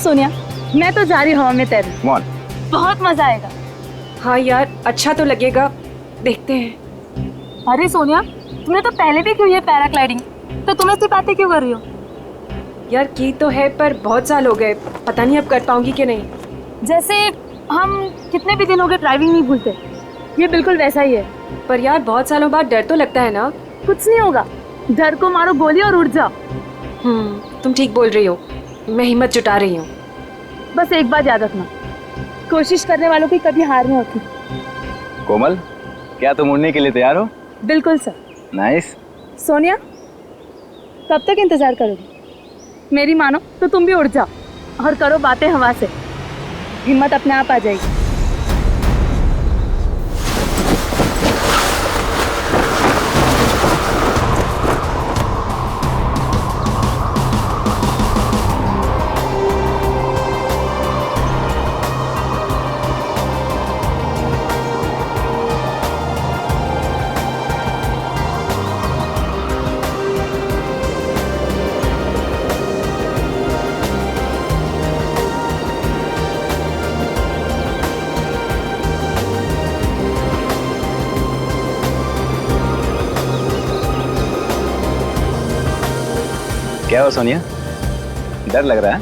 सोनिया, मैं तो जा रही हवा में तैरने। मौन, बहुत मजा आएगा। हाँ यार, अच्छा तो लगेगा, देखते हैं। अरे सोनिया, तुमने तो पहले भी की है पैराग्लाइडिंग, तो तुम ऐसी बातें क्यों कर रही हो? यार की तो है, पर बहुत साल हो गए, पता नहीं अब कर पाऊंगी कि नहीं। जैसे हम कितने भी दिन हो गए ड्राइविंग नहीं भूलते, ये बिल्कुल वैसा ही है। पर यार बहुत सालों बाद डर तो लगता है ना। कुछ नहीं होगा, डर को मारो गोली और उड़ जाओ। तुम ठीक बोल रही हो, मैं हिम्मत जुटा रही हूँ। बस एक बात याद रखना, कोशिश करने वालों की कभी हार नहीं होती। कोमल, क्या तुम उड़ने के लिए तैयार हो? बिल्कुल सर। नाइस। सोनिया, कब तक इंतजार करोगी? मेरी मानो तो तुम भी उड़ जाओ और करो बातें हवा से, हिम्मत अपने आप आ जाएगी। क्या हो सोनिया, डर लग रहा है?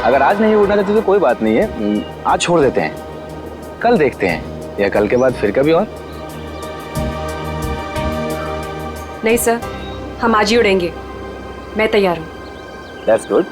अगर आज नहीं उड़ना चाहते तो कोई बात नहीं है, आज छोड़ देते हैं, कल देखते हैं, या कल के बाद फिर कभी और। नहीं सर, हम आज ही उड़ेंगे, मैं तैयार हूँ। That's good.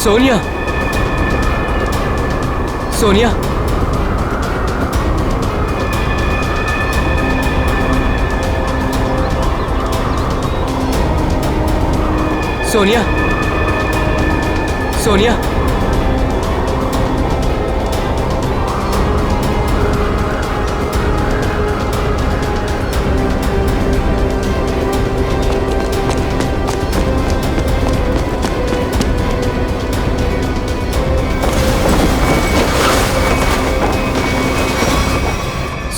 सोनिया, सोनिया, सोनिया, सोनिया,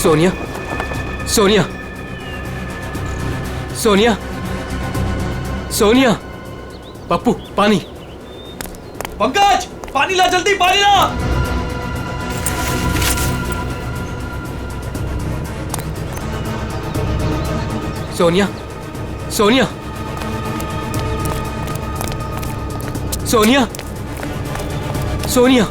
सोनिया, सोनिया, सोनिया, सोनिया, पप्पू पानी। पंकज, पानी ला, जल्दी पानी ला। सोनिया, सोनिया, सोनिया, सोनिया,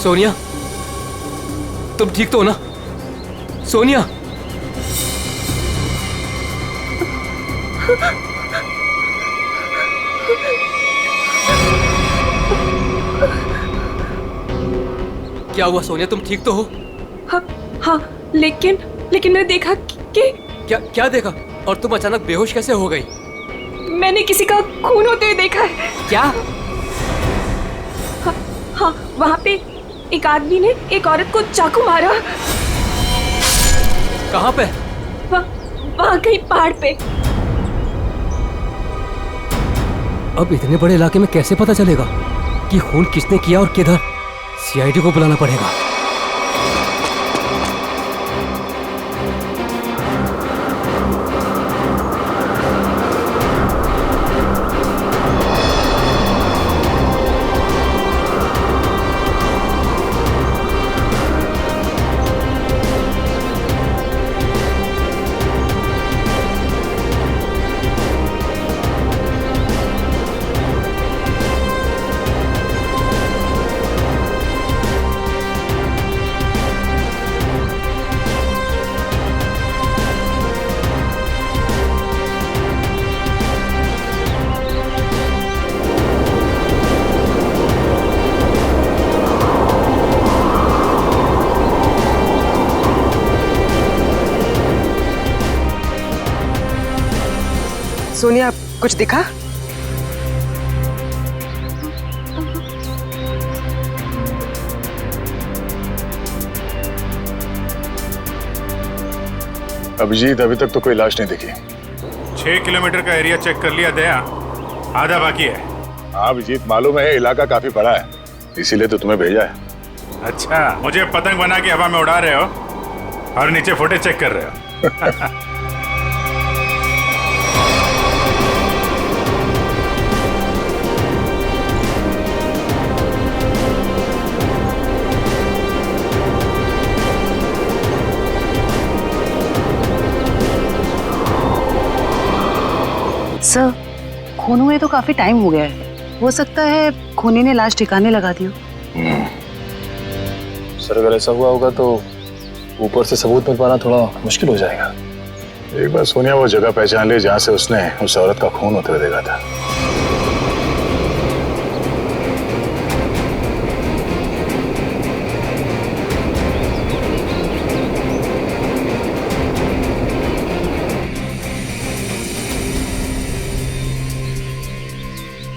सोनिया, तुम ठीक तो हो ना? सोनिया, क्या हुआ सोनिया, तुम ठीक तो हो? हाँ हाँ, लेकिन मैं देखा कि क्या देखा? और तुम अचानक बेहोश कैसे हो गई? मैंने किसी का खून होते हुए देखा है। क्या? हाँ, वहाँ पे एक आदमी ने एक औरत को चाकू मारा। कहाँ पे? वहाँ कहीं पहाड़ पे। अब इतने बड़े इलाके में कैसे पता चलेगा कि खून किसने किया और किधर? सीआईडी को बुलाना पड़ेगा। सोनिया, कुछ दिखा? अभिजीत, अभी तक तो कोई लाश नहीं दिखी। 6 किलोमीटर का एरिया चेक कर लिया दया, आधा बाकी है। हाँ अभिजीत, मालूम है इलाका काफी बड़ा है, इसीलिए तो तुम्हें भेजा है। अच्छा, मुझे पतंग बना के हवा में उड़ा रहे हो और नीचे फुटेज चेक कर रहे हो। सर, खून हुए तो काफी टाइम हो गया है, हो सकता है खूनी ने लाश ठिकाने लगा दी हो। सर अगर ऐसा हुआ होगा तो ऊपर से सबूत मिल पाना थोड़ा मुश्किल हो जाएगा। एक बार सोनिया वो जगह पहचान ले जहाँ से उसने उस औरत का खून होते हुए देखा था।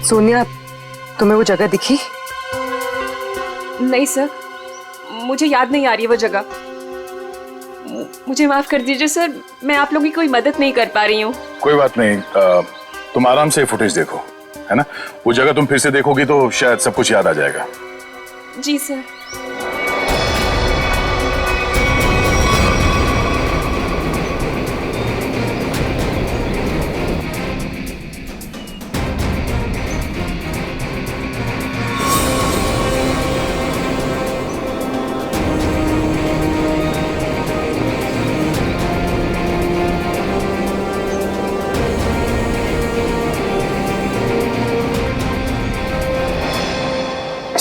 सोनिया, तुम्हें वो जगह दिखी? नहीं सर, मुझे याद नहीं आ रही है वो जगह। मुझे माफ कर दीजिए सर, मैं आप लोगों की कोई मदद नहीं कर पा रही हूँ। कोई बात नहीं, तुम आराम से फुटेज देखो, है ना? वो जगह तुम फिर से देखोगी तो शायद सब कुछ याद आ जाएगा। जी सर।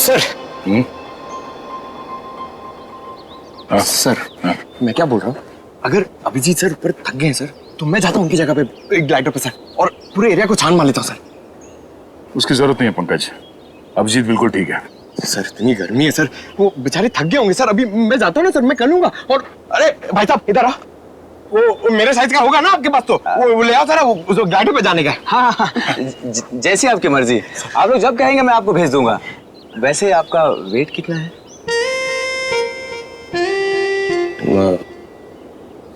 सर। हाँ? सर हाँ? मैं क्या बोल रहा हूँ, अगर अभिजीत सर ऊपर थक गए हैं सर, तो मैं जाता हूँ उनकी जगह पे एक ग्लाइडर पे सर, और पूरे एरिया को छान मार लेता हूँ सर। उसकी जरूरत नहीं है पंकज, अभिजीत बिल्कुल ठीक है। सर इतनी गर्मी है सर, वो बेचारे थक गए होंगे सर। अभी मैं जाता हूँ ना सर, मैं कर लूंगा। और अरे भाई साहब इधर आ, वो मेरे साइज का होगा ना आपके पास, तो वो ले आओ सर, वो ग्लाइडर पे जाने का। हाँ हाँ, जैसी आपकी मर्जी, आप लोग जब कहेंगे मैं आपको भेज दूंगा। वैसे आपका वेट कितना है?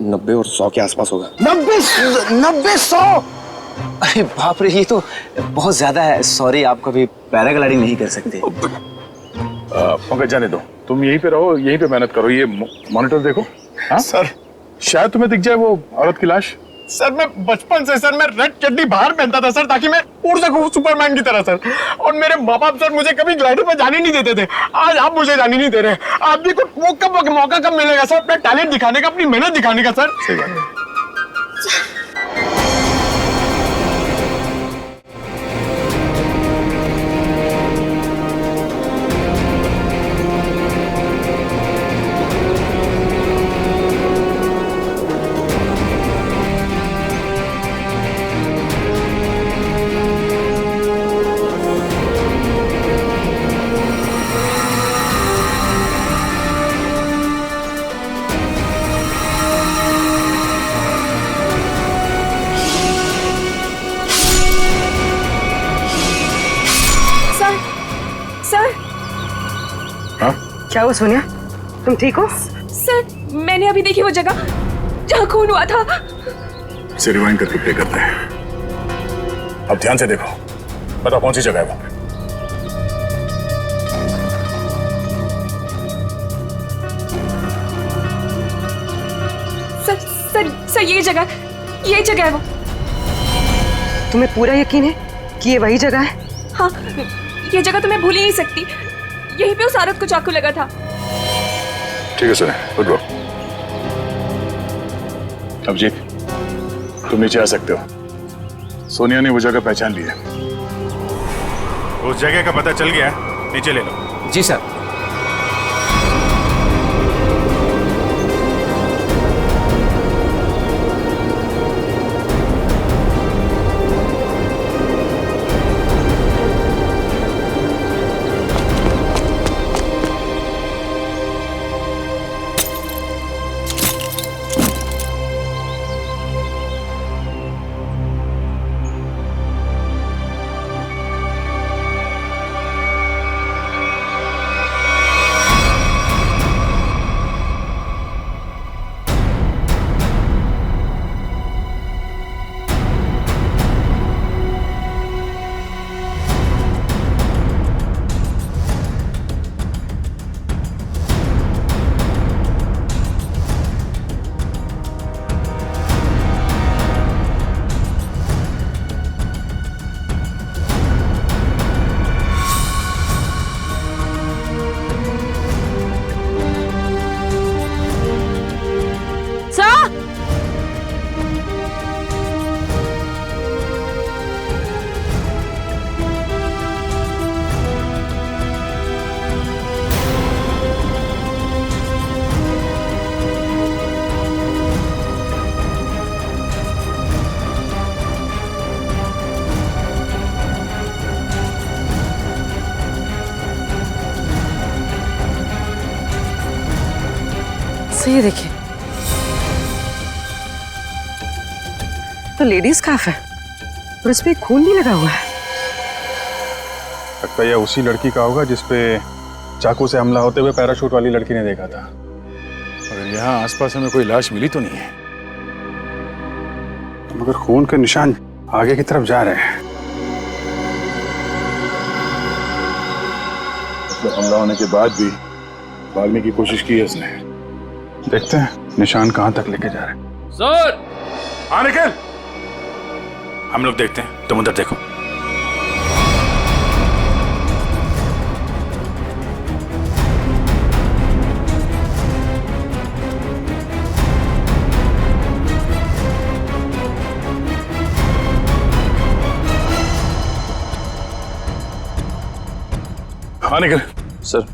90 और 100 के आसपास होगा। 90-100? अरे बाप रे, ये तो बहुत ज्यादा है। सॉरी, आप कभी पैराग्लाइडिंग नहीं कर सकते। पंकज जाने दो, तुम यहीं पे रहो, यहीं पे मेहनत करो। ये मॉनिटर देखो। हाँ सर, शायद तुम्हें दिख जाए वो औरत की लाश। सर मैं बचपन से सर मैं रेड चड्डी बाहर पहनता था सर, ताकि मैं उड़ सकूं सुपरमैन की तरह सर। और मेरे माँ बाप सर मुझे कभी ग्लाइडर पे जाने नहीं देते थे। आज आप मुझे जाने नहीं दे रहे। आप भी को वो कब मौका कब मिलेगा सर अपना टैलेंट दिखाने का, अपनी मेहनत दिखाने का सर? सही बात है। क्या हुआ सोनिया, तुम ठीक हो? सर, मैंने अभी देखी वो जगह जहाँ खून हुआ था। इसे रिवाइंड करके प्ले करते हैं। अब ध्यान से देखो, बताओ कौन सी जगह है वो? सर ये जगह है वो। तुम्हें पूरा यकीन है कि ये वही जगह है? हाँ, ये जगह तो मैं भूल ही नहीं सकती। यहीं पे उस औरत को चाकू लगा था। ठीक है सर, गुड गो। अभिजीत, तुम नीचे आ सकते हो। सोनिया ने वो जगह पहचान ली है। उस जगह का पता चल गया, नीचे ले लो। जी सर। सही देखिए, तो लेडीज स्कार्फ है और इस पे खून भी लगा हुआ है। लगता है यह उसी लड़की का होगा जिसपे चाकू से हमला होते हुए पैराशूट वाली लड़की ने देखा था। मगर यहाँ आसपास हमें कोई लाश मिली तो नहीं है, मगर खून के निशान आगे की तरफ जा रहे हैं। मतलब हमला होने के बाद भी भागने की कोशिश की है उसने। देखते हैं निशान कहां तक लेके जा रहे हैं। सर, हाँ निकल, हम लोग देखते हैं, तुम उधर देखो। हाँ निकल। सर,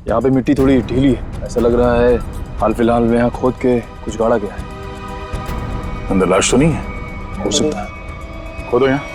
यहाँ पे मिट्टी थोड़ी ढीली है, ऐसा लग रहा है हाल फिलहाल में यहाँ खोद के कुछ गाड़ा गया है। अंदर लाश तो नहीं है? हो सकता है। खोदो यहाँ।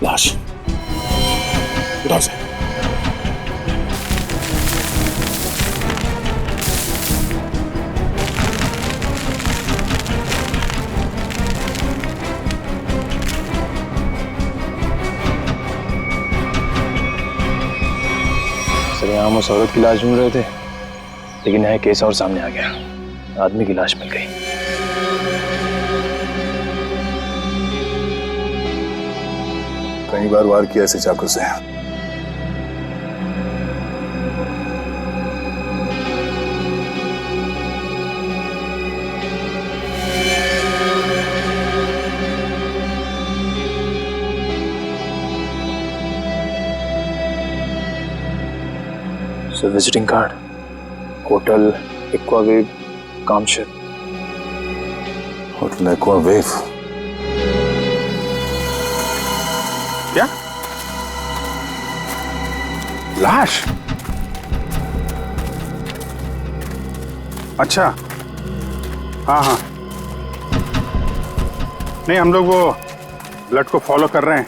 लाश उधर से। सर, यहाँ हम उस औरत की लाश ढूंढ रहे थे, लेकिन यहाँ केस और सामने आ गया। आदमी की लाश मिल गई। कई बार वार किया ऐसे चाकू से। Sir, visiting card, hotel Aquawave, Kamshet. Hotel Aquawave? क्या लाश? अच्छा, हाँ हाँ, नहीं हम लोग वो ब्लड को फॉलो कर रहे हैं।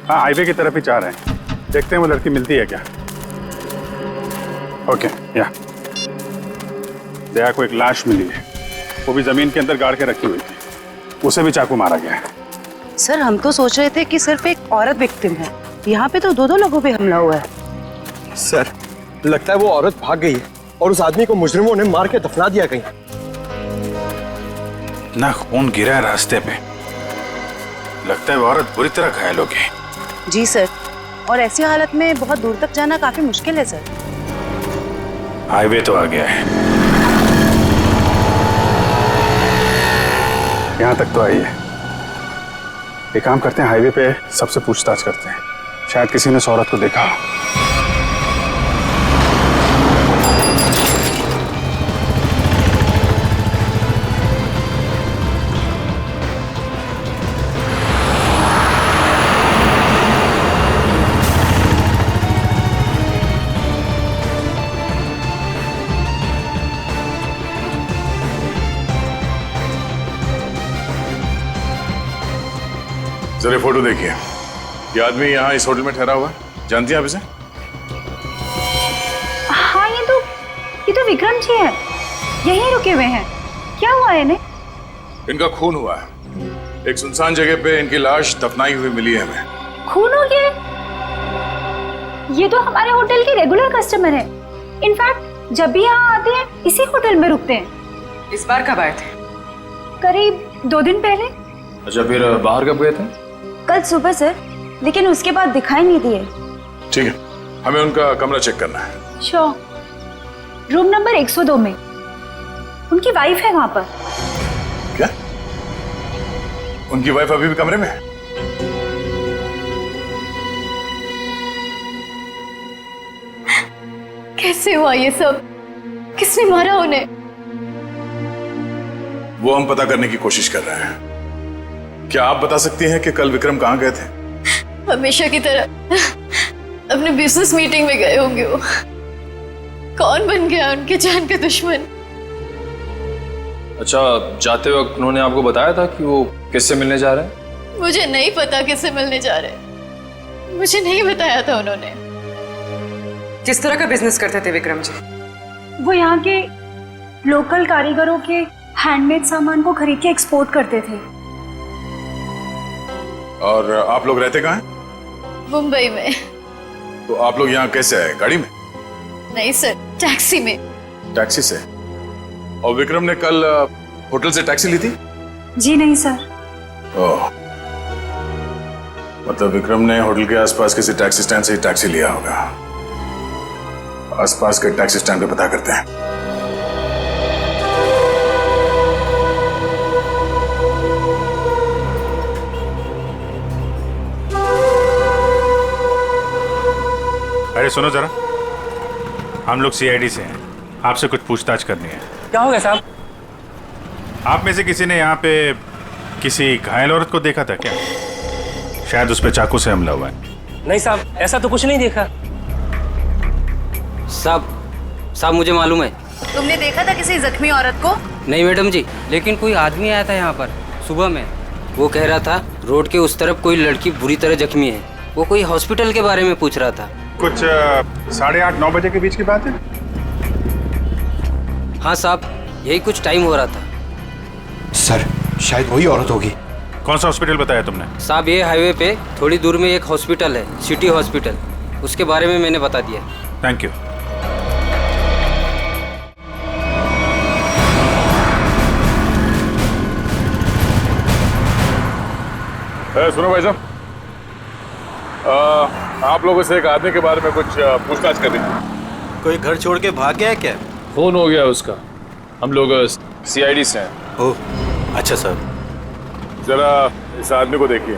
हाँ, हाईवे की तरफ ही जा रहे हैं, देखते हैं वो लड़की मिलती है क्या। ओके, या दया को एक लाश मिली है, वो भी जमीन के अंदर गाड़ के रखी हुई थी, उसे भी चाकू मारा गया है। सर, हम तो सोच रहे थे कि सिर्फ एक औरत विक्टिम है, यहाँ पे तो दो लोगों पे हमला हुआ है। सर, लगता है वो औरत भाग गई है और उस आदमी को मुजरिमों ने मार के दफना दिया कहीं। ना खून गिरा है रास्ते पे, लगता है वो औरत बुरी तरह घायल हो गई। जी सर, और ऐसी हालत में बहुत दूर तक जाना काफी मुश्किल है सर। हाईवे तो आ गया है, यहाँ तक तो आई है। एक काम करते हैं, हाईवे पे सबसे पूछताछ करते हैं, शायद किसी ने औरत को देखा हो। जरा फोटो देखिए, ये आदमी यहाँ इस होटल में ठहरा हुआ है, जानती हैं आप इसे? हाँ, ये तो विक्रम जी है। यहीं रुके हुए हैं। क्या हुआ है इन्हें? इनका खून हुआ है। एक सुनसान जगह पे इनकी लाश दफनाई हुई मिली है हमें। खून हो गया है? ये तो हमारे होटल के रेगुलर कस्टमर है। इनफैक्ट जब भी यहाँ आते हैं इसी होटल में रुकते हैं। इस बार कब आए थे? करीब 2 दिन पहले। अच्छा, फिर बाहर कब गए थे? कल सुबह सर, लेकिन उसके बाद दिखाई नहीं दिए। ठीक है, हमें उनका कमरा चेक करना है। श्योर। रूम नंबर 102 में उनकी वाइफ है वहां पर। क्या? उनकी वाइफ अभी भी कमरे में है? कैसे हुआ ये सब? किसने मारा उन्हें? वो हम पता करने की कोशिश कर रहे हैं। क्या आप बता सकती हैं कि कल विक्रम कहाँ गए थे? हमेशा की तरह अपने बिजनेस मीटिंग में गए होंगे वो। कौन बन गया उनके जान का दुश्मन? अच्छा, जाते वक्त उन्होंने आपको बताया था कि वो किससे मिलने जा रहे हैं? मुझे नहीं पता किससे मिलने जा रहे। मुझे नहीं बताया था उन्होंने। किस तरह का बिजनेस करते थे विक्रम जी? वो यहाँ के लोकल कारीगरों के हैंडमेड सामान को खरीद के एक्सपोर्ट करते थे। और आप लोग रहते कहाँ हैं? मुंबई में। तो आप लोग यहाँ कैसे आए? गाड़ी में? नहीं सर, टैक्सी में। टैक्सी से? और विक्रम ने कल होटल से टैक्सी ली थी? जी नहीं सर। ओह, मतलब विक्रम ने होटल के आसपास किसी टैक्सी स्टैंड से ही टैक्सी लिया होगा। आसपास के टैक्सी स्टैंड पे पता करते हैं। अरे सुनो जरा, हम लोग सीआईडी से हैं, आपसे कुछ पूछताछ करनी है। क्या हो गया साहब? आप में से किसी ने यहाँ पे किसी घायल औरत को देखा था क्या? शायद उस पर चाकू से हमला हुआ है। नहीं साहब, ऐसा तो कुछ नहीं देखा। साहब मुझे मालूम है। तुमने देखा था किसी जख्मी औरत को? नहीं मैडम जी, लेकिन कोई आदमी आया था यहाँ पर सुबह में। वो कह रहा था रोड के उस तरफ कोई लड़की बुरी तरह जख्मी है। वो कोई हॉस्पिटल के बारे में पूछ रहा था। कुछ 8:30-9 बजे के बीच की बात है। हाँ साहब, यही कुछ टाइम हो रहा था। सर, शायद वही औरत होगी। कौन सा हॉस्पिटल बताया तुमने? साहब, ये हाईवे पे थोड़ी दूर में एक हॉस्पिटल है, सिटी हॉस्पिटल। उसके बारे में मैंने बता दिया। Thank you. सुनो भाई साहब, आप लोगों से एक आदमी के बारे में कुछ पूछताछ करनी थी। कोई घर छोड़ के भाग गया है क्या? फोन हो गया उसका। हम लोग सीआईडी से हैं। ओह, अच्छा सर। जरा इस आदमी को देखिए।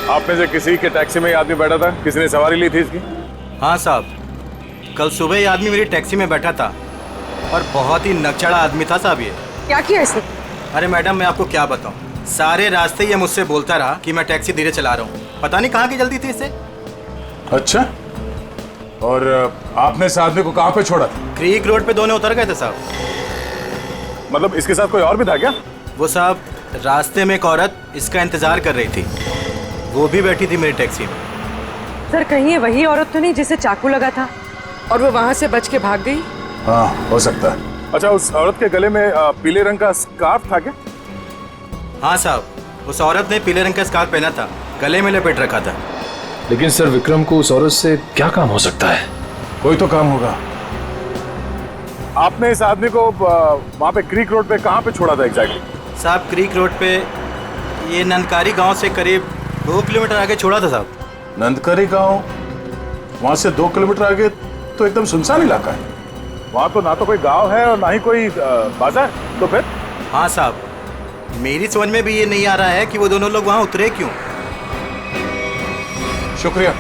आप में से किसी के टैक्सी में ये आदमी बैठा था? किसी ने सवारी ली थी इसकी? हाँ साहब, कल सुबह ये आदमी मेरी टैक्सी में बैठा था और बहुत ही नकचड़ा आदमी था साहब ये। क्या किया इसने? अरे मैडम, मैं आपको क्या बताऊं, सारे रास्ते ये मुझसे बोलता रहा कि मैं टैक्सी धीरे चला रहा हूँ। पता नहीं कहाँ की जल्दी थी इसे। अच्छा, और आपने इस आदमी को कहाँ पे छोड़ा था? क्रीक रोड पे दोनों उतर गए थे साहब। मतलब इसके साथ कोई और भी था क्या? वो साहब, रास्ते में एक औरत इसका इंतजार कर रही थी, वो भी बैठी थी मेरी टैक्सी में। सर, कहीं ये वही औरत तो नहीं जिसे चाकू लगा था और वो वहां से बच के भाग गई? हाँ, हो सकता है। अच्छा, उस औरत के गले में पीले रंग का स्कार्फ था क्या? हाँ साहब, उस औरत ने पीले रंग का स्कार्फ पहना था, गले में लपेट रखा था। लेकिन सर, विक्रम को उस औरत से क्या काम हो सकता है? कोई तो काम होगा। आपने इस आदमी को वहाँ पे क्रीक रोड पे कहाँ पे छोड़ा था एग्जैक्टली? साहब, क्रीक रोड पे ये नंदकारी गांव से करीब 2 किलोमीटर आगे छोड़ा था साहब। नंदकारी गांव? वहाँ से 2 किलोमीटर आगे तो एकदम सुनसान इलाका है। वहाँ तो ना तो कोई गांव है और ना ही कोई बाजार। तो फिर? हाँ साहब, मेरी समझ में भी ये नहीं आ रहा है कि वो दोनों लोग वहाँ उतरे क्यों। शुक्रिया।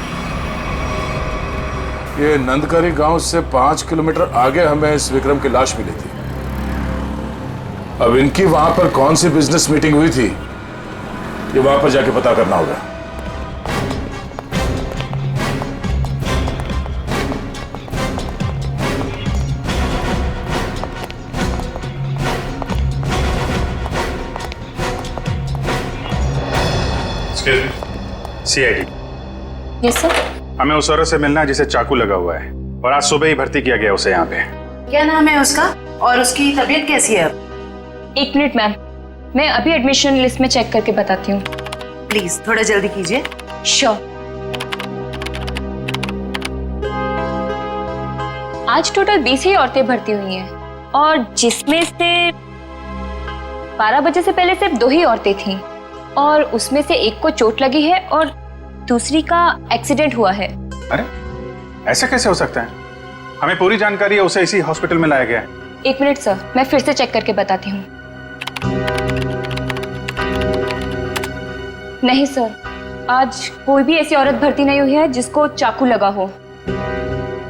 ये नंदकारी गांव से 5 किलोमीटर आगे हमें इस विक्रम की लाश मिली थी। अब इनकी वहां पर कौन सी बिजनेस मीटिंग हुई थी, ये वहां पर जाके पता करना होगा। सीआईडी। Yes sir. हमें उस औरत से मिलना है जिसे चाकू लगा हुआ है और आज सुबह ही भर्ती किया गया उसे यहाँ पे। क्या नाम है उसका? और उसकी तबीयत कैसी है अब? 1 मिनट मैम, मैं अभी एडमिशन लिस्ट में चेक करके बताती हूँ। प्लीज थोड़ा जल्दी कीजिए। श्योर। आज टोटल 20 ही औरतें भर्ती हुई हैं और जिसमें से 12 बजे से पहले सिर्फ 2 ही औरतें थीं और उसमें से एक को चोट लगी है और दूसरी का एक्सीडेंट हुआ है। अरे ऐसा कैसे हो सकता है? हमें पूरी जानकारी है, उसे इसी हॉस्पिटल में लाया गया है। 1 मिनट सर, मैं फिर से चेक करके बताती हूँ। नहीं सर, आज कोई भी ऐसी औरत भर्ती नहीं हुई है जिसको चाकू लगा हो।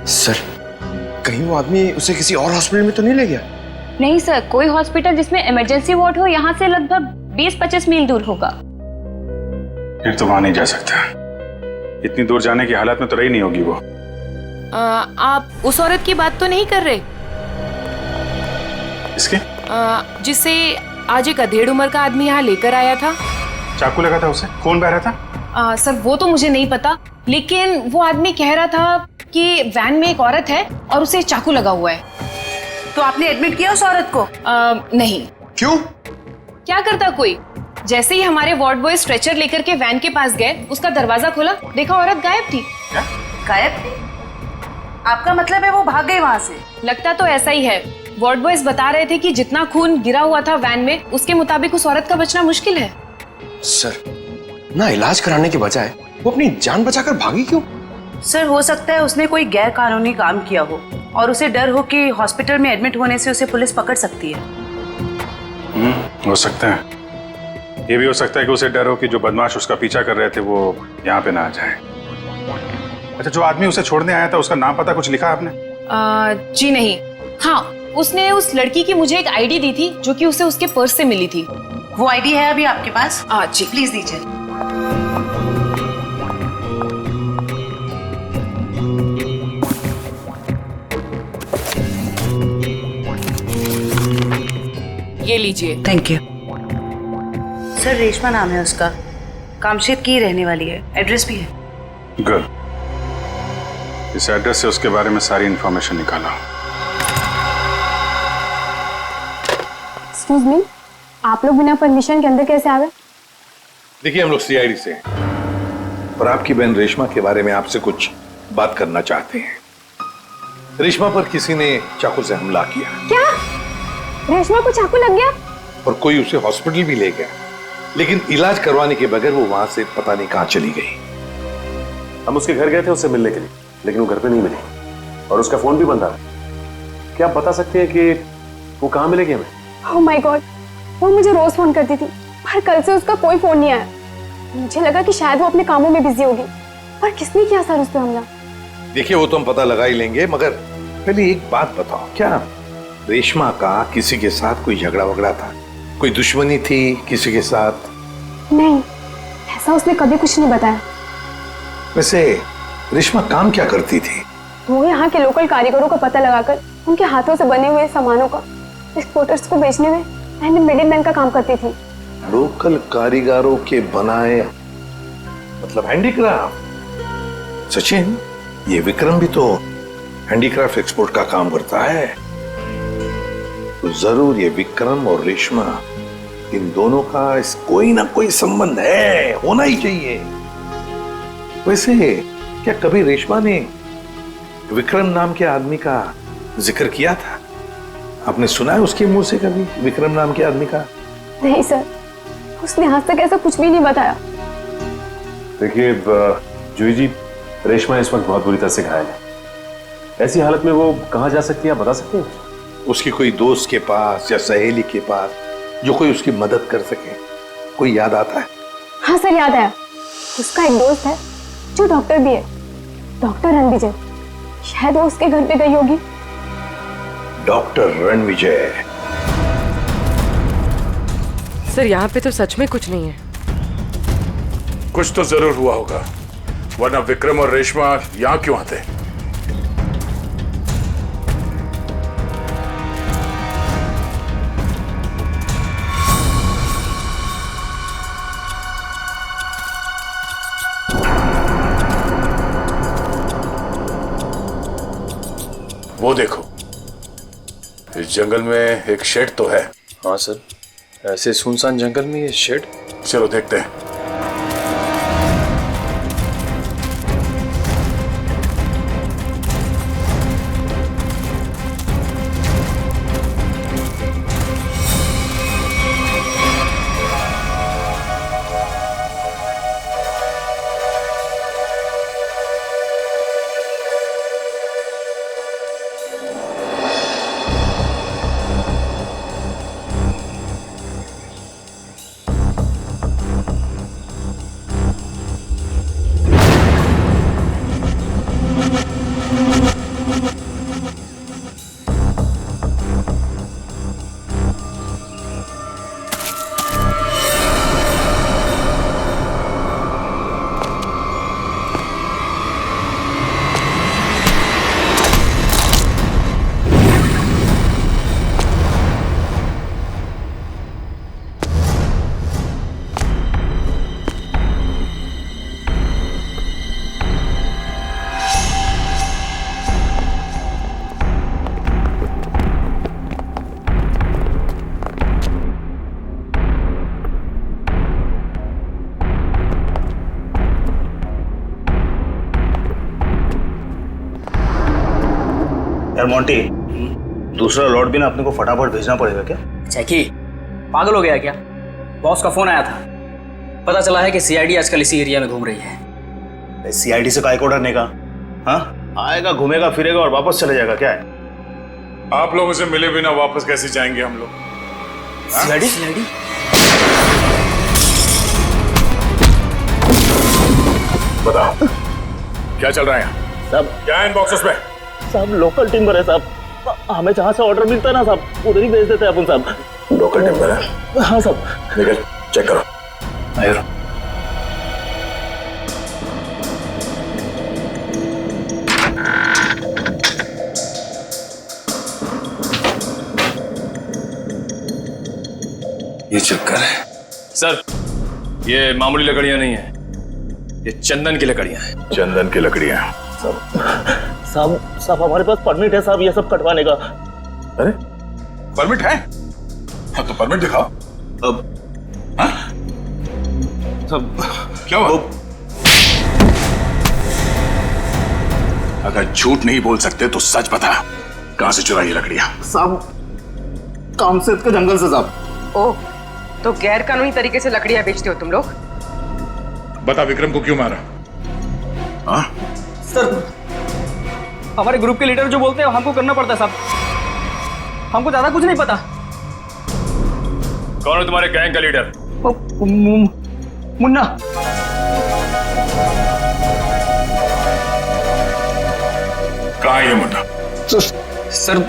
सर, कहीं वो आदमी उसे किसी और हॉस्पिटल में तो नहीं ले गया? नहीं सर, कोई हॉस्पिटल जिसमें इमरजेंसी वार्ड हो यहाँ से लगभग 20-25 मील दूर होगा। फिर तो वहां नहीं जा सकता। इतनी दूर जाने की हालत में तो रही नहीं होगी वो। आप उस औरत की बात तो नहीं कर रहे इसके? जिसे आज एक अधेड़ उम्र का आदमी यहाँ लेकर आया था। चाकू लगा था उसे? खून बह रहा था? सर वो तो मुझे नहीं पता, लेकिन वो आदमी कह रहा था कि वैन में एक औरत है और उसे चाकू लगा हुआ है। तो आपने एडमिट किया उस औरत को? नहीं। क्यों? क्या करता कोई? जैसे ही हमारे वार्ड बॉय स्ट्रेचर लेकर के वैन के पास गए, उसका दरवाजा खोला, देखा औरत गायब थी। क्या? गायब थी? आपका मतलब है वो भाग गई वहां से? लगता तो ऐसा ही है। वार्ड बॉयज बता रहे थे कि जितना खून गिरा हुआ था वैन में, उसके मुताबिक उस औरत का बचना मुश्किल है। सर, ना इलाज कराने के बजाय वो अपनी जान बचाकर भागी क्यों? सर, हो सकता है उसने कोई गैर कानूनी काम किया हो और उसे डर हो कि हॉस्पिटल में एडमिट होने से उसे पुलिस पकड़ सकती है। हो सकता है। ये भी हो सकता है कि उसे डर हो कि जो बदमाश उसका पीछा कर रहे थे वो यहाँ पे ना आ जाए। अच्छा, जो आदमी उसे छोड़ने आया था उसका नाम पता कुछ लिखा आपने? जी नहीं। हाँ, उसने उस लड़की की मुझे एक आईडी दी थी जो कि उसे उसके पर्स से मिली थी। वो आईडी है अभी आपके पास? जी प्लीज दीजिए। ये लीजिए। Thank you. सर, रेशमा नाम है उसका, कामशेद की रहने वाली है, एड्रेस भी है। गुड। इस एड्रेस से उसके बारे में सारी इंफॉर्मेशन निकाला। एक्सक्यूज मी, आप लोग बिना परमिशन के अंदर कैसे आ गए? देखिए, हम लोग सीआईडी से हैं और आपकी बहन रेशमा के बारे में आपसे कुछ बात करना चाहते हैं। रेशमा पर किसी ने चाकू से हमला किया। क्या? रेशमा को चाकू लग गया? और कोई उसे हॉस्पिटल भी ले गया, लेकिन इलाज करवाने के बगैर वो वहां से पता नहीं कहां चली गई। हम उसके घर गए थे उससे मिलने के लिए, लेकिन वो घर पे नहीं मिली और उसका फोन भी बंद था। क्या आप बता सकते हैं कि वो कहाँ मिलेगी हमें? ओह माय गॉड, वो मुझे रोज फोन करती थी पर कल से उसका कोई फोन नहीं आया। मुझे लगा कि शायद वो अपने कामों में बिजी होगी, पर किसने किया सर उस पे हमला? देखिए, वो तो हम पता लगा ही लेंगे, मगर पहले एक बात बताओ, क्या रेशमा का किसी के साथ कोई झगड़ा वगड़ा था? कोई दुश्मनी थी किसी के साथ? नहीं, ऐसा उसने कभी कुछ नहीं बताया। वैसे रेशमा काम क्या करती थी? वो यहाँ के लोकल कारीगरों का पता लगाकर उनके हाथों से बने हुए सामानों का एक्सपोर्टर्स को बेचने में एंड मिडिलमैन का काम करती थी। लोकल कारीगरों के बनाए, मतलब हैंडीक्राफ्ट? सचिन, ये विक्रम भी तो हैंडीक्राफ्ट एक्सपोर्ट का काम करता है, तो जरूर ये विक्रम और रेशमा, इन दोनों का कोई ना कोई संबंध है, होना ही चाहिए। वैसे क्या कभी रेशमा ने विक्रम नाम के आदमी का जिक्र किया था? आपने सुना है उसके मुंह से कभी विक्रम नाम के आदमी का? नहीं सर, उसने आज तक ऐसा कुछ भी नहीं बताया। देखिए जूही जी, रेशमा इस वक्त बहुत बुरी तरह से घायल है। ऐसी हालत में वो कहाँ जा सकती है, आप बता सकते हैं? उसकी कोई दोस्त के पास या सहेली के पास जो कोई उसकी मदद कर सके, कोई याद आता है? हाँ सर, याद आया। उसका एक दोस्त है जो डॉक्टर भी है, डॉक्टर रणविजय। शायद वो उसके घर पे गई होगी। डॉक्टर रणविजय? सर, यहाँ पे तो सच में कुछ नहीं है। कुछ तो जरूर हुआ होगा, वरना विक्रम और रेशमा यहाँ क्यों आते? वो देखो, इस जंगल में एक शेड तो है। हाँ सर, ऐसे सुनसान जंगल में ये शेड। चलो देखते हैं। यार मोंटी, दूसरा लॉट भी ना अपने को फटाफट भेजना पड़ेगा क्या? जैकी पागल हो गया क्या? बॉस का फोन आया था, पता चला है कि सीआईडी आजकल इसी एरिया में घूम रही है। सीआईडी से काय को डरने का? हाँ, आएगा घूमेगा फिरेगा और वापस चले जाएगा, क्या है? आप लोगों से मिले बिना वापस कैसे जाएंगे हम लोग? सीआईडी? बताओ क्या चल रहा है यहाँ? सब क्या है इन बॉक्सेस में? सब लोकल टिम्बर है साहब। हमें जहाँ से ऑर्डर मिलता है ना साहब, उधर ही भेज देते हैं अपन साहब। लोकल टिम्बर है? हाँ साहब। निकल चेक करो। आयो। ये चक्कर है सर, ये मामूली लकड़ियां नहीं है, ये चंदन की लकड़ियां हैं। चंदन की लकड़ियां? साहब हमारे पास परमिट है साहब ये सब कटवाने का। अरे परमिट है? हाँ तो परमिट दिखाओ। अब हाँ? सब क्या हुआ? अगर झूठ नहीं बोल सकते तो सच बता, कहां से चुराई लकड़ियां? साहब कामसेद के जंगल से साहब। ओह, तो गैर कानूनी तरीके से लकड़ियां बेचते हो तुम लोग? बता विक्रम को क्यों मारा? हाँ? सर हमारे ग्रुप के लीडर जो बोलते हैं हमको करना पड़ता है साहब, हमको ज्यादा कुछ नहीं पता। कौन है तुम्हारे गैंग का लीडर? मुन्ना। कहाँ है ये मुन्ना? सर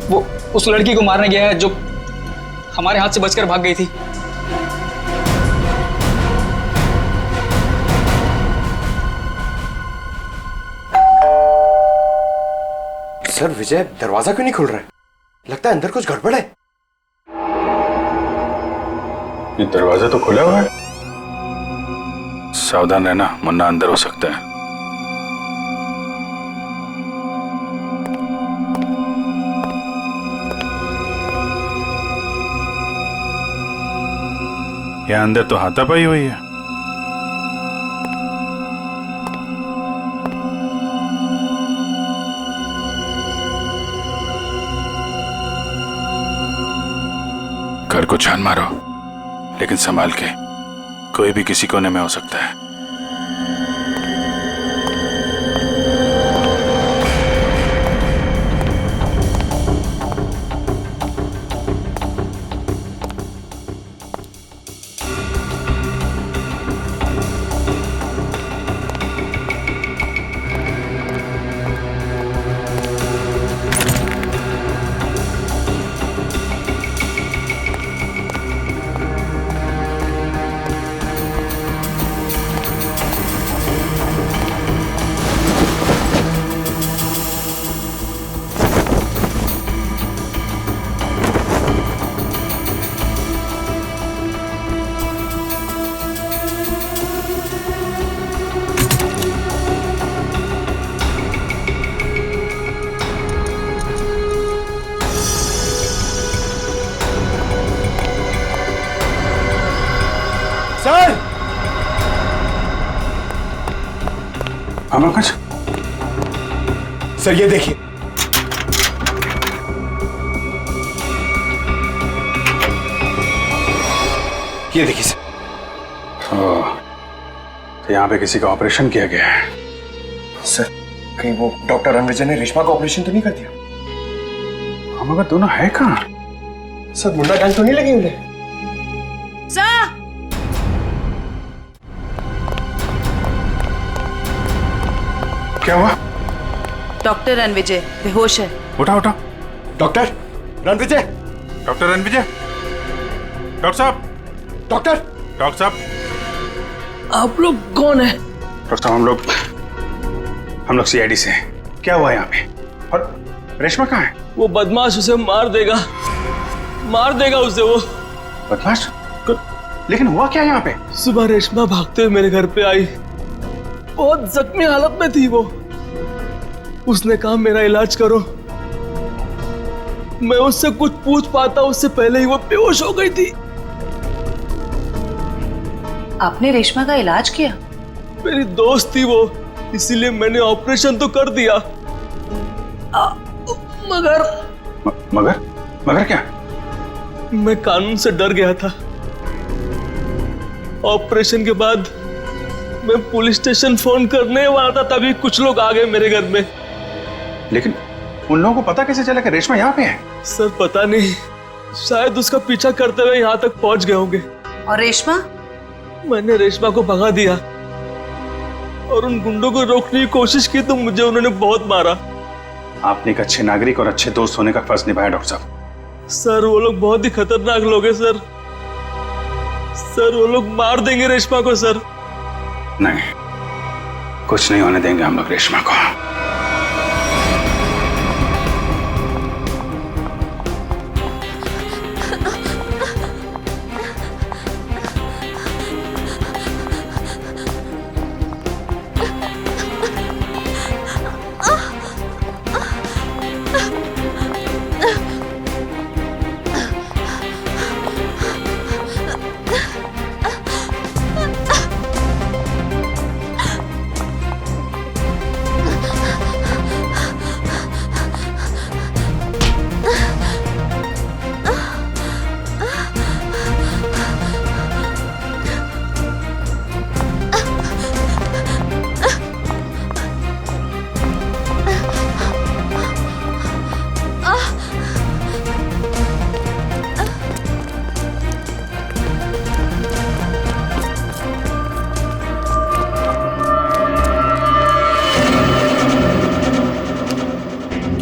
वो उस लड़की को मारने गया है जो हमारे हाथ से बचकर भाग गई थी। सर विजय दरवाजा क्यों नहीं खुल रहा है? लगता है अंदर कुछ गड़बड़ है। ये दरवाजा तो खुला हुआ है। सावधान रहना, मुन्ना अंदर हो सकता है। यहाँ अंदर तो हाथापाई हुई है। घर को छान मारो, लेकिन संभाल के, कोई भी किसी कोने में हो सकता है। हाँ पंकज। सर ये देखिए, ये देखिए सर। तो यहाँ पे किसी का ऑपरेशन किया गया है। सर कहीं वो डॉक्टर रणविजय ने रेशमा का ऑपरेशन तो नहीं कर दिया? हाँ मगर दोनों है कहाँ? सर मुंडा टांग तो नहीं लगी उन्हें? सर क्या हुआ? डॉक्टर रणविजय बेहोश है। उठा उठा। Doctor Ranvijay, doctor Ranvijay, doctor साहब, डॉक्टर साहब। आप लोग कौन है? डॉक्टर साहब हम लोग सीआईडी से हैं। क्या हुआ यहाँ पे? और रेशमा कहाँ है? वो बदमाश उसे मार देगा उसे वो। बदमाश? लेकिन हुआ क्या यहाँ पे? सुबह रेशमा भागते हुए मेरे घर पे आई, बहुत जख्मी हालत में थी वो। उसने कहा मेरा इलाज करो। मैं उससे कुछ पूछ पाता उससे पहले ही वो बेहोश हो गई थी। आपने रेशमा का इलाज किया? मेरी दोस्त थी वो, इसीलिए मैंने ऑपरेशन तो कर दिया। मगर क्या? मैं कानून से डर गया था। ऑपरेशन के बाद मैं पुलिस स्टेशन फोन करने वाला था, तभी कुछ लोग आ गए मेरे घर में। लेकिन उन लोगों को पता कैसे चला कि रेशमा यहाँ पे है? सर पता नहीं, शायद उसका पीछा करते हुए यहाँ तक पहुंच गए होंगे। और रेशमा? मैंने रेशमा को भगा दिया और उन गुंडों को रोकने की कोशिश की तो मुझे उन्होंने बहुत मारा। आपने एक अच्छे नागरिक और अच्छे दोस्त होने का फर्ज निभाया डॉक्टर साहब। सर वो लोग बहुत ही खतरनाक लोग हैं सर। वो लोग मार देंगे रेशमा को सर। नहीं, कुछ नहीं होने देंगे हम लोग रेशमा को।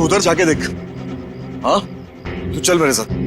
उधर जाके देख। हाँ तू चल मेरे साथ।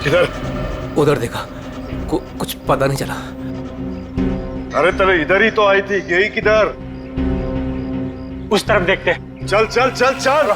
किधर? उधर देखा, कुछ पता नहीं चला। अरे तेरे इधर ही तो आई थी, गई किधर? उस तरफ देखते। चल चल चल चल।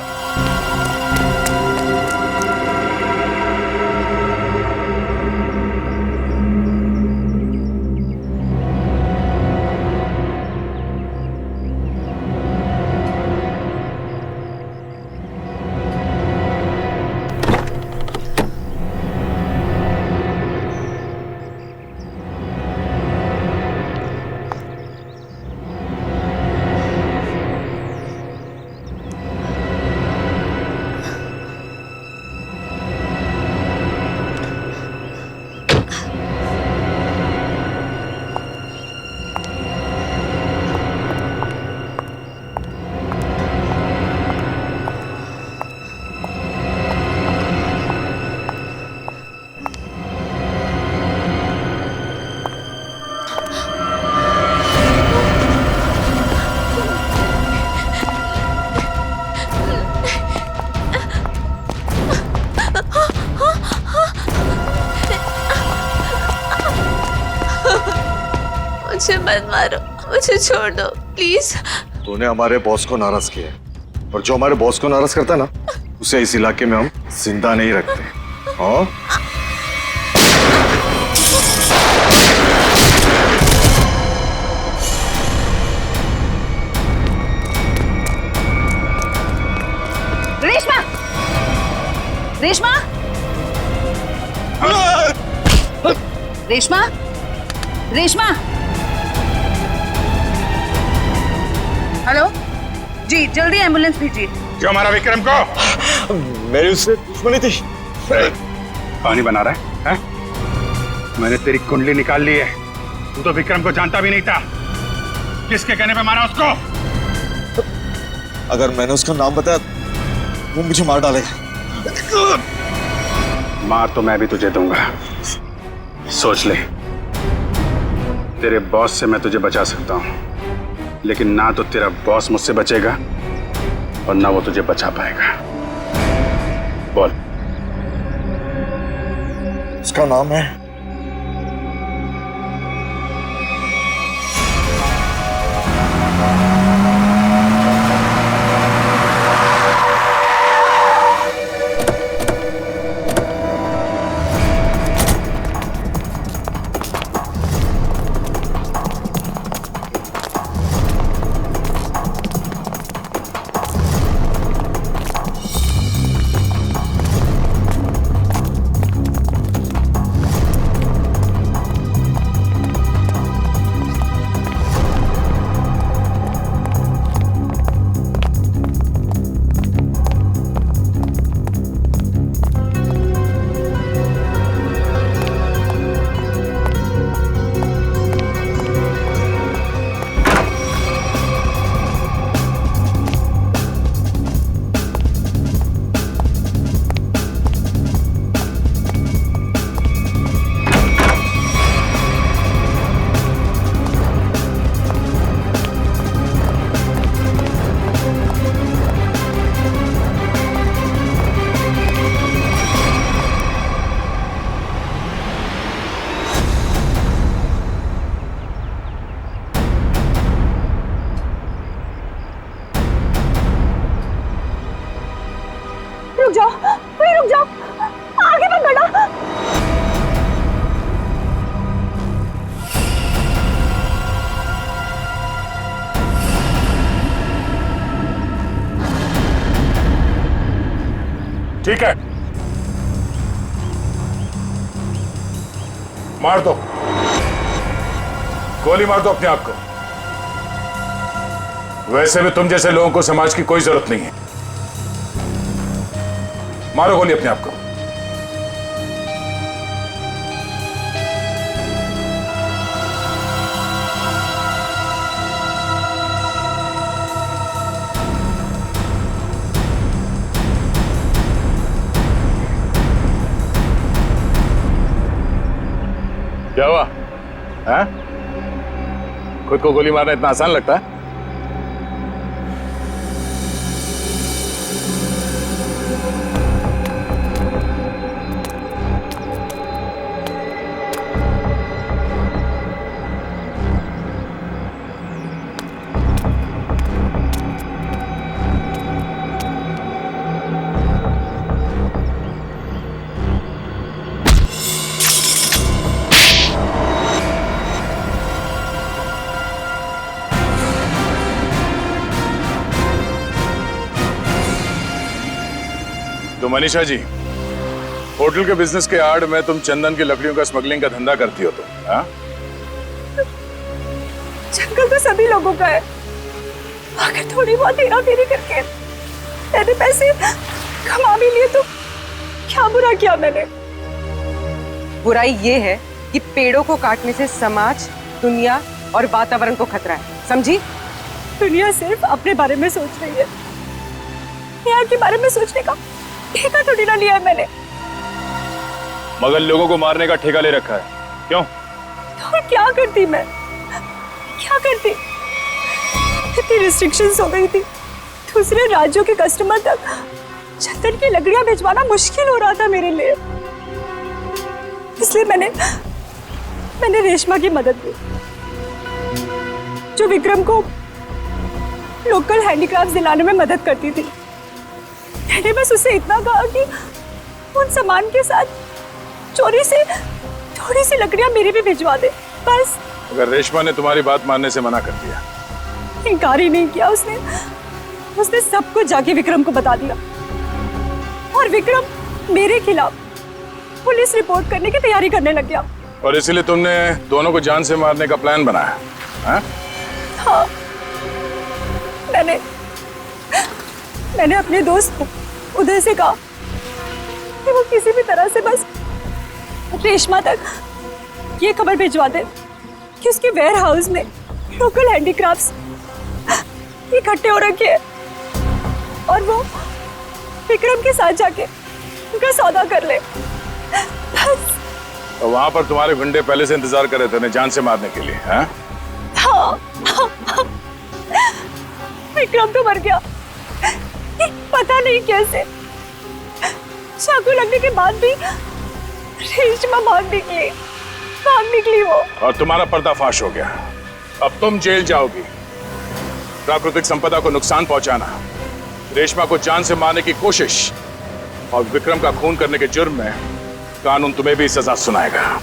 मत मारो, मुझे छोड़ दो प्लीज। तूने हमारे बॉस को नाराज किया है, और जो हमारे बॉस को नाराज करता है ना, उसे इस इलाके में हम जिंदा नहीं रखते। हाँ? रेशमा, रेशमा, रेशमा, रेशमा, हेलो जी, जल्दी एम्बुलेंस भेजिए। जो हमारा विक्रम को मेरी उससे दुश्मनी थी। पानी बना रहा है? मैंने तेरी कुंडली निकाल ली है। तू तो विक्रम को जानता भी नहीं था। किसके कहने पे मारा उसको? अगर मैंने उसका नाम बताया वो मुझे मार डालेगा। मार तो मैं भी तुझे दूंगा, सोच ले। तेरे बॉस से मैं तुझे बचा सकता हूं, लेकिन ना तो तेरा बॉस मुझसे बचेगा और ना वो तुझे बचा पाएगा। बोल। उसका नाम है रुक जाओ, आगे मत बढ़ो। ठीक है, मार दो, गोली मार दो अपने आप को। वैसे भी तुम जैसे लोगों को समाज की कोई जरूरत नहीं है। मारो गोली अपने आप को। क्या हुआ? हैं? खुद को गोली मारना इतना आसान लगता है? तो मनीषा जी, होटल के बिजनेस के आड़ में तुम चंदन की लकड़ियों का स्मगलिंग का धंधा करती हो तो? हाँ? जंगल तो सभी लोगों का है। अगर थोड़ी बहुत हेरा फेरी करके मैंने पैसे कमा भी लिए तो क्या बुरा किया मैंने? बुराई ये है कि पेड़ों को काटने से समाज, दुनिया और वातावरण को खतरा है, समझी? दुनिया सिर्फ अपने बारे में सोच रही है, यहाँ के बारे में सोचने का ठेका थोड़ी ना लिया है मैंने। मगर लोगों को मारने का ठेका ले रखा है, क्यों? तो क्या करती मैं? क्या करती? इतनी रिस्ट्रिक्शंस हो गई थी, दूसरे राज्यों के कस्टमर तक चंदन की लकड़ियां भिजवाना मुश्किल हो रहा था मेरे लिए। इसलिए मैंने रेशमा की मदद की। जो विक्रम को लोकल हैंडीक्राफ्ट दिलाने में मदद करती थी। मैंने बस उससे इतना कहा कि उन सामान के साथ चोरी से थोड़ी सी लकड़ियां मेरी भी भिजवा दे, बस। अगर रेशमा ने तुम्हारी बात मानने से मना कर दिया? इनकार ही नहीं किया उसने सब कुछ जाके विक्रम को बता दिया और विक्रम मेरे खिलाफ पुलिस रिपोर्ट करने की तैयारी करने लग गया। और इसीलिए तुमने दोनों को जान से मारने का प्लान बनाया? हाँ, मैंने अपने दोस्त उदय से कहा कि वो किसी भी तरह से बस रेशमा तक ये खबर भिजवा दे कि उसके वेयर हाउस में लोकल हैंडीक्राफ्ट्स इकट्ठे हो रखे हैं और वो विक्रम के साथ जाके उनका सौदा कर ले, बस। तो वहां पर तुम्हारे गुंडे पहले से इंतजार कर रहे थे उन्हें जान से मारने के लिए? हाँ। विक्रम तो मर गया, पता नहीं कैसे। चाकू लगने के बाद भी रेशमा भाग निकली वो। और तुम्हारा पर्दाफाश हो गया। अब तुम जेल जाओगी। प्राकृतिक संपदा को नुकसान पहुंचाना, रेशमा को जान से मारने की कोशिश और विक्रम का खून करने के जुर्म में कानून तुम्हें भी सजा सुनाएगा।